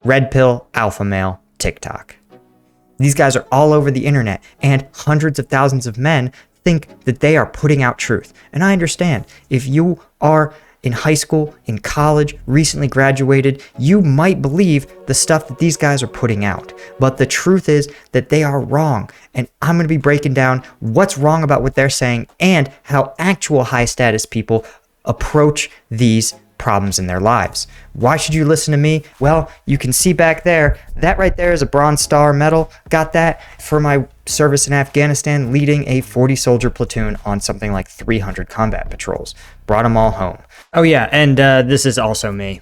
red pill, alpha male, TikTok. These guys are all over the internet, and hundreds of thousands of men think that they are putting out truth. And I understand, if you are in high school, in college, recently graduated, you might believe the stuff that these guys are putting out. But the truth is that they are wrong. And I'm going to be breaking down what's wrong about what they're saying and how actual high status people approach these problems in their lives. Why should you listen to me? Well, you can see back there, that right there is a Bronze Star medal. Got that for my service in Afghanistan, leading a 40 soldier platoon on something like 300 combat patrols. Brought them all home. Oh yeah, and this is also me.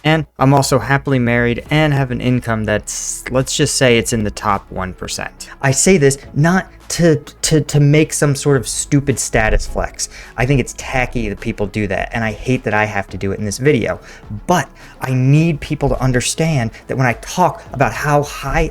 And I'm also happily married and have an income that's, let's just say it's in the top 1%. I say this not to make some sort of stupid status flex. I think it's tacky that people do that, and I hate that I have to do it in this video. But I need people to understand that when I talk about how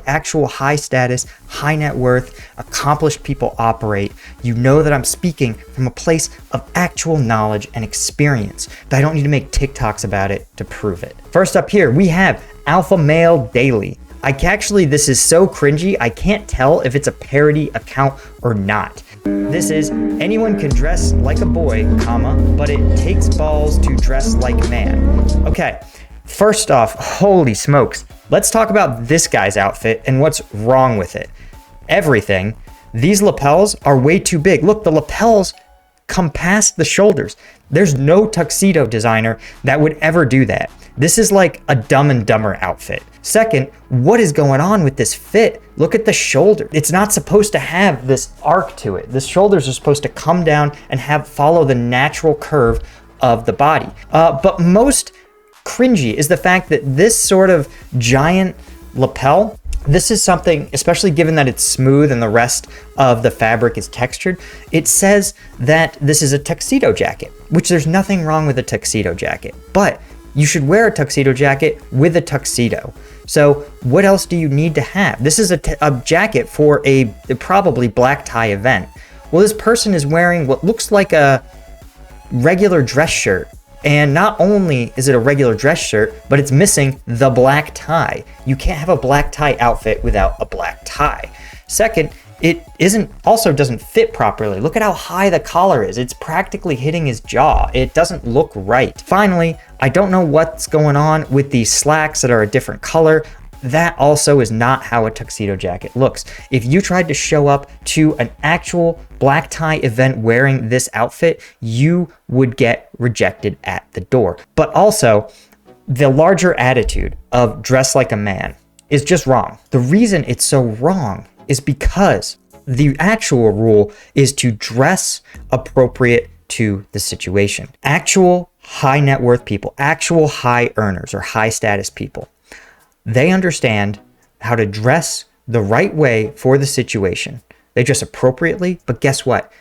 actual high status, high net worth, accomplished people operate, you know that I'm speaking from a place of actual knowledge and experience. That I don't need to make TikToks about it to prove it. First up here, we have Alpha Male Daily. This is so cringy, I can't tell if it's a parody account or not. This is, anyone can dress like a boy, comma, but it takes balls to dress like a man. Okay, first off, holy smokes. Let's talk about this guy's outfit and what's wrong with it. Everything. These lapels are way too big. Look, the lapels come past the shoulders. There's no tuxedo designer that would ever do that. This is like a Dumb and Dumber outfit. Second, what is going on with this fit? Look at the shoulder. It's not supposed to have this arc to it. The shoulders are supposed to come down and follow the natural curve of the body. But most cringy is the fact that this sort of giant lapel, this is something, especially given that it's smooth and the rest of the fabric is textured, it says that this is a tuxedo jacket, which there's nothing wrong with a tuxedo jacket, but you should wear a tuxedo jacket with a tuxedo. So what else do you need to have? This is a jacket for a probably black tie event. Well, this person is wearing what looks like a regular dress shirt. And not only is it a regular dress shirt, but it's missing the black tie. You can't have a black tie outfit without a black tie. Second, it doesn't fit properly. Look at how high the collar is. It's practically hitting his jaw. It doesn't look right. Finally, I don't know what's going on with these slacks that are a different color. That also is not how a tuxedo jacket looks. If you tried to show up to an actual black tie event wearing this outfit, you would get rejected at the door. But also, the larger attitude of dress like a man is just wrong. The reason it's so wrong is because the actual rule is to dress appropriate to the situation. Actual high net worth people, actual high earners or high status people, they understand how to dress the right way for the situation. They dress appropriately, but guess what?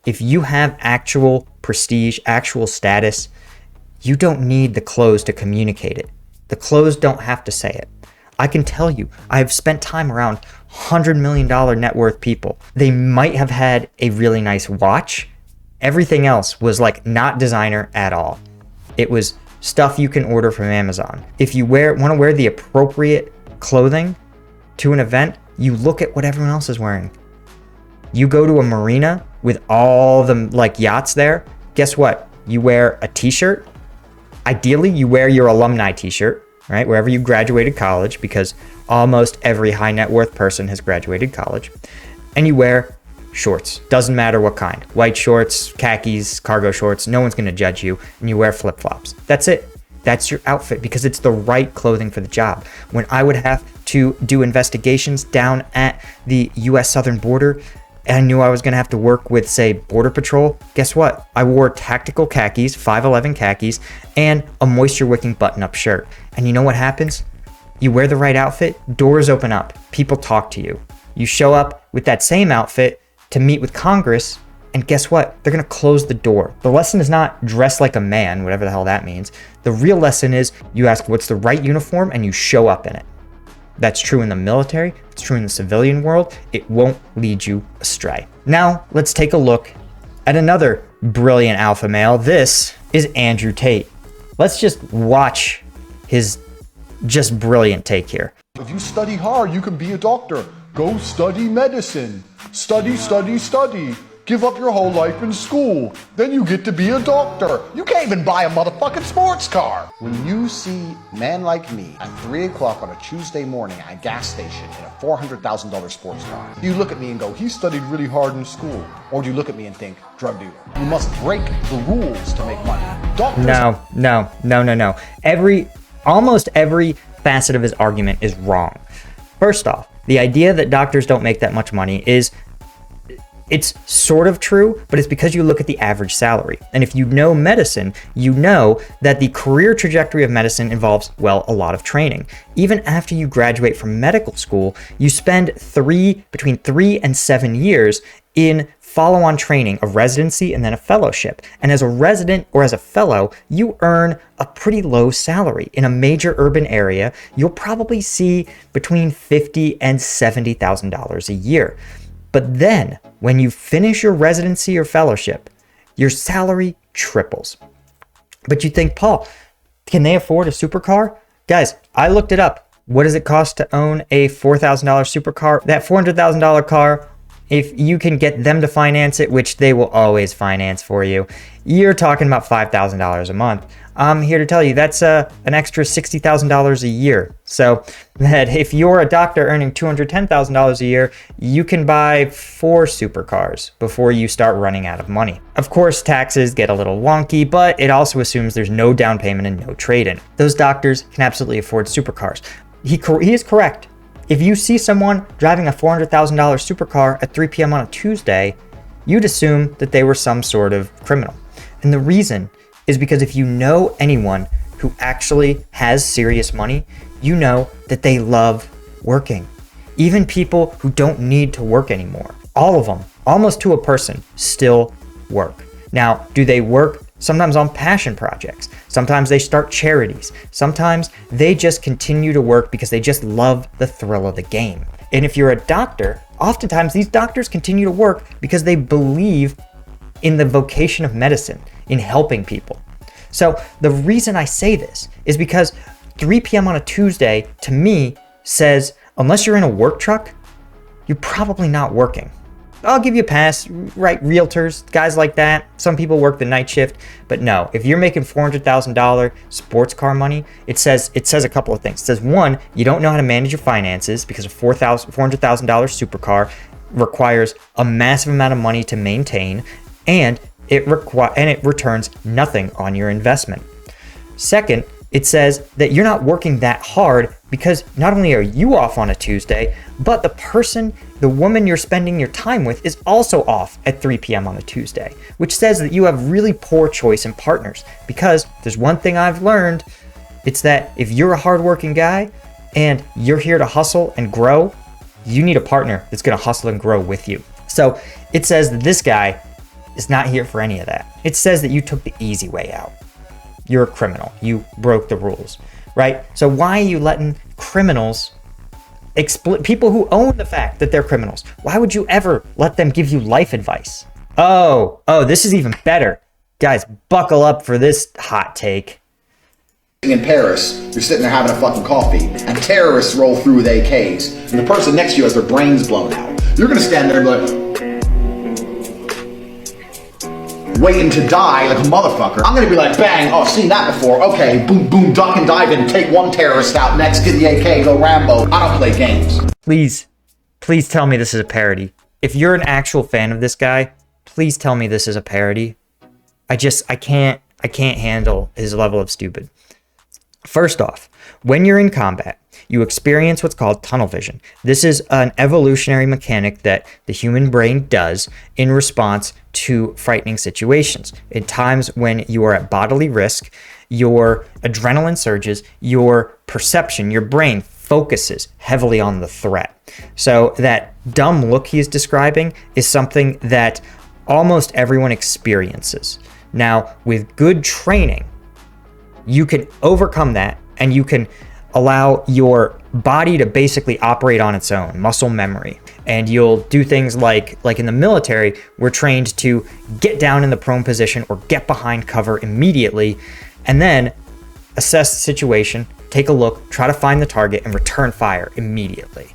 If you have actual prestige, actual status, you don't need the clothes to communicate it. The clothes don't have to say it. I can tell you, I've spent time around $100 million net worth people. They might have had a really nice watch. Everything else was like not designer at all. It was stuff you can order from Amazon. If you want to wear the appropriate clothing to an event, you look at what everyone else is wearing. You go to a marina with all the yachts there. Guess what? You wear a t-shirt. Ideally, you wear your alumni t-shirt, right? Wherever you graduated college, because almost every high net worth person has graduated college. And you wear shorts. Doesn't matter what kind. White shorts, khakis, cargo shorts. No one's going to judge you. And you wear flip-flops. That's it. That's your outfit because it's the right clothing for the job. When I would have to do investigations down at the U.S. southern border, and I knew I was going to have to work with, say, Border Patrol, guess what? I wore tactical khakis, 511 khakis, and a moisture-wicking button-up shirt. And you know what happens? You wear the right outfit, doors open up, people talk to you. You show up with that same outfit to meet with Congress, and guess what? They're going to close the door. The lesson is not dress like a man, whatever the hell that means. The real lesson is you ask what's the right uniform and you show up in it. That's true in the military. It's true in the civilian world. It won't lead you astray. Now, let's take a look at another brilliant alpha male. This is Andrew Tate. Let's just watch his just brilliant take here. If you study hard, you can be a doctor. Go study medicine. Study, study, study. Give up your whole life in school. Then you get to be a doctor. You can't even buy a motherfucking sports car. When you see a man like me at 3 o'clock on a Tuesday morning at a gas station in a $400,000 sports car, do you look at me and go, he studied really hard in school? Or do you look at me and think, drug dealer? You must break the rules to make money. Doctors... No. Almost every facet of his argument is wrong. First off, the idea that doctors don't make that much money it's sort of true, but it's because you look at the average salary. And if you know medicine, you know that the career trajectory of medicine involves, well, a lot of training. Even after you graduate from medical school, you spend between 3 and 7 years in follow-on training, a residency, and then a fellowship. And as a resident or as a fellow, you earn a pretty low salary. In a major urban area, you'll probably see between $50,000 and $70,000 a year. But then, when you finish your residency or fellowship, your salary triples. But you think, Paul, can they afford a supercar? Guys, I looked it up. What does it cost to own a $4,000 supercar? That $400,000 car, if you can get them to finance it, which they will always finance for you, you're talking about $5,000 a month. I'm here to tell you that's an extra $60,000 a year. So that if you're a doctor earning $210,000 a year, you can buy 4 supercars before you start running out of money. Of course, taxes get a little wonky, but it also assumes there's no down payment and no trade-in. Those doctors can absolutely afford supercars. He is correct. If you see someone driving a $400,000 supercar at 3 p.m. on a Tuesday, you'd assume that they were some sort of criminal. And the reason is because if you know anyone who actually has serious money, you know that they love working. Even people who don't need to work anymore, all of them, almost to a person, still work. Now, do they work sometimes on passion projects? Sometimes they start charities. Sometimes they just continue to work because they just love the thrill of the game. And if you're a doctor, oftentimes these doctors continue to work because they believe in the vocation of medicine, in helping people. So the reason I say this is because 3 p.m. on a Tuesday, to me, says, unless you're in a work truck, you're probably not working. I'll give you a pass, right? Realtors, guys like that. Some people work the night shift, but no, if you're making $400,000 sports car money, it says a couple of things. It says, one, you don't know how to manage your finances because a $400,000 supercar requires a massive amount of money to maintain, and it returns nothing on your investment. Second, it says that you're not working that hard because not only are you off on a Tuesday, but the woman you're spending your time with is also off at 3 p.m. on a Tuesday, which says that you have really poor choice in partners. Because there's one thing I've learned, it's that if you're a hardworking guy and you're here to hustle and grow, you need a partner that's going to hustle and grow with you. So it says that this guy is not here for any of that. It says that you took the easy way out. You're a criminal. You broke the rules, right? So why are you letting criminals, people who own the fact that they're criminals, why would you ever let them give you life advice? Oh, this is even better. Guys, buckle up for this hot take. In Paris, you're sitting there having a fucking coffee, and terrorists roll through with AKs, and the person next to you has their brains blown out. You're gonna stand there and be like, waiting to die like a motherfucker. I'm gonna be like, bang, oh, I've seen that before. Okay, boom, boom, duck and dive in, take one terrorist out, next get the AK, go Rambo. I don't play games. Please tell me this is a parody. If you're an actual fan of this guy, please tell me this is a parody. I can't handle his level of stupid. First off, when you're in combat, you experience what's called tunnel vision. This is an evolutionary mechanic that the human brain does in response to frightening situations. In times when you are at bodily risk, your adrenaline surges, your perception, your brain focuses heavily on the threat. So that dumb look he is describing is something that almost everyone experiences. Now, with good training, you can overcome that and you can allow your body to basically operate on its own, muscle memory. And you'll do things like in the military, we're trained to get down in the prone position or get behind cover immediately. And then assess the situation, take a look, try to find the target, and return fire immediately.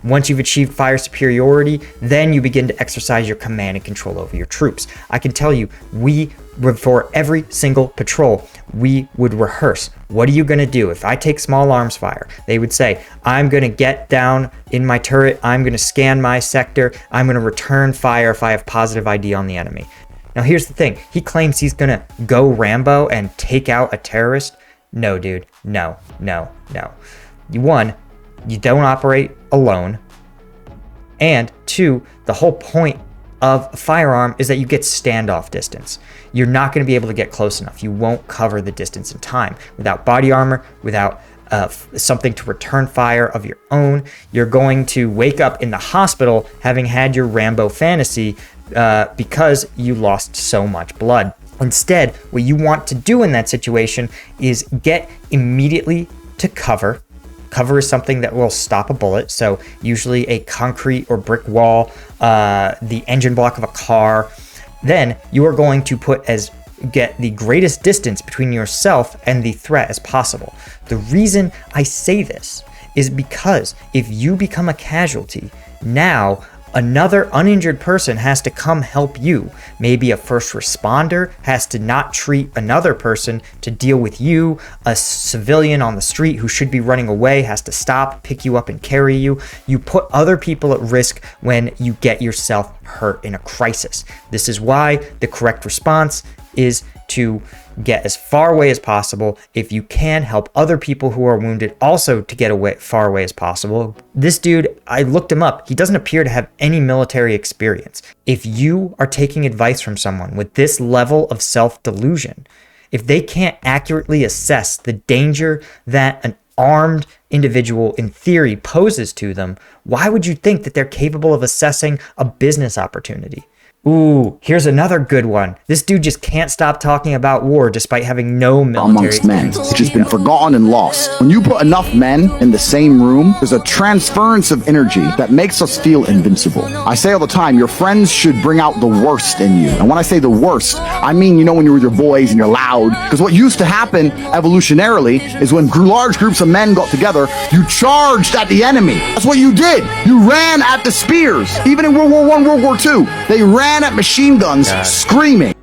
Once you've achieved fire superiority, then you begin to exercise your command and control over your troops. I can tell you, for every single patrol, we would rehearse. What are you going to do? If I take small arms fire, they would say, I'm going to get down in my turret. I'm going to scan my sector. I'm going to return fire if I have positive ID on the enemy. Now, here's the thing. He claims he's going to go Rambo and take out a terrorist. No, dude. No. One, you don't operate alone. And two, the whole point of a firearm is that you get standoff distance. You're not going to be able to get close enough. You won't cover the distance in time. Without body armor, without something to return fire of your own, you're going to wake up in the hospital having had your Rambo fantasy because you lost so much blood. Instead, what you want to do in that situation is get immediately to cover. Cover is something that will stop a bullet. So usually a concrete or brick wall, the engine block of a car. Then you are going to get the greatest distance between yourself and the threat as possible. The reason I say this is because if you become a casualty, now another uninjured person has to come help you. Maybe a first responder has to not treat another person to deal with you. A civilian on the street who should be running away has to stop, pick you up, and carry you. You put other people at risk when you get yourself hurt in a crisis. This is why the correct response is to get as far away as possible. If you can, help other people who are wounded also to get far away as possible. This dude, I looked him up. He doesn't appear to have any military experience. If you are taking advice from someone with this level of self-delusion, if they can't accurately assess the danger that an armed individual in theory poses to them, why would you think that they're capable of assessing a business opportunity? Ooh, here's another good one. This dude just can't stop talking about war despite having no military amongst men, which has been forgotten and lost. When you put enough men in the same room, there's a transference of energy that makes us feel invincible. I say all the time, your friends should bring out the worst in you. And when I say the worst, I mean, you know, when you're with your boys and you're loud. Because what used to happen evolutionarily is when large groups of men got together, you charged at the enemy. That's what you did. You ran at the spears. Even in World War I, World War II, they ran at machine guns, screaming.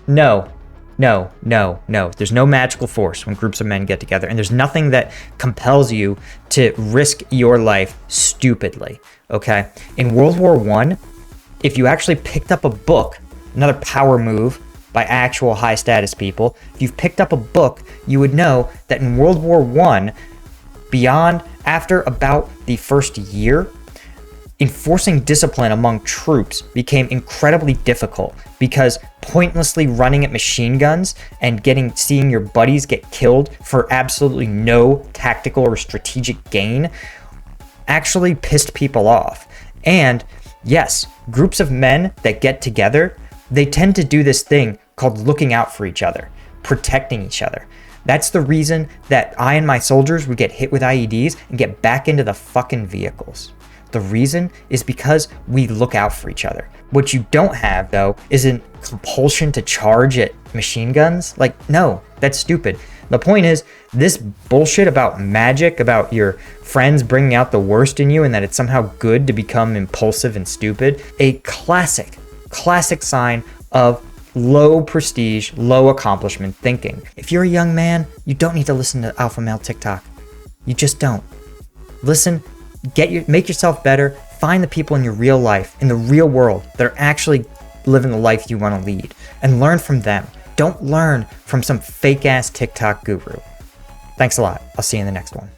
No. There's no magical force when groups of men get together, and there's nothing that compels you to risk your life stupidly, okay? In World War I, if you actually picked up a book, another power move by actual high status people, if you've picked up a book, you would know that in World War I, after about the first year, enforcing discipline among troops became incredibly difficult because pointlessly running at machine guns and seeing your buddies get killed for absolutely no tactical or strategic gain actually pissed people off. And yes, groups of men that get together, they tend to do this thing called looking out for each other, protecting each other. That's the reason that I and my soldiers would get hit with IEDs and get back into the fucking vehicles. The reason is because we look out for each other. What you don't have, though, is a compulsion to charge at machine guns. Like, no, that's stupid. The point is, this bullshit about magic, about your friends bringing out the worst in you and that it's somehow good to become impulsive and stupid, a classic sign of low prestige, low accomplishment thinking. If you're a young man, you don't need to listen to alpha male TikTok. You just don't. Listen, make yourself better, find the people in your real life, in the real world, that are actually living the life you want to lead, and learn from them. Don't learn from some fake ass TikTok guru. Thanks a lot. I'll see you in the next one.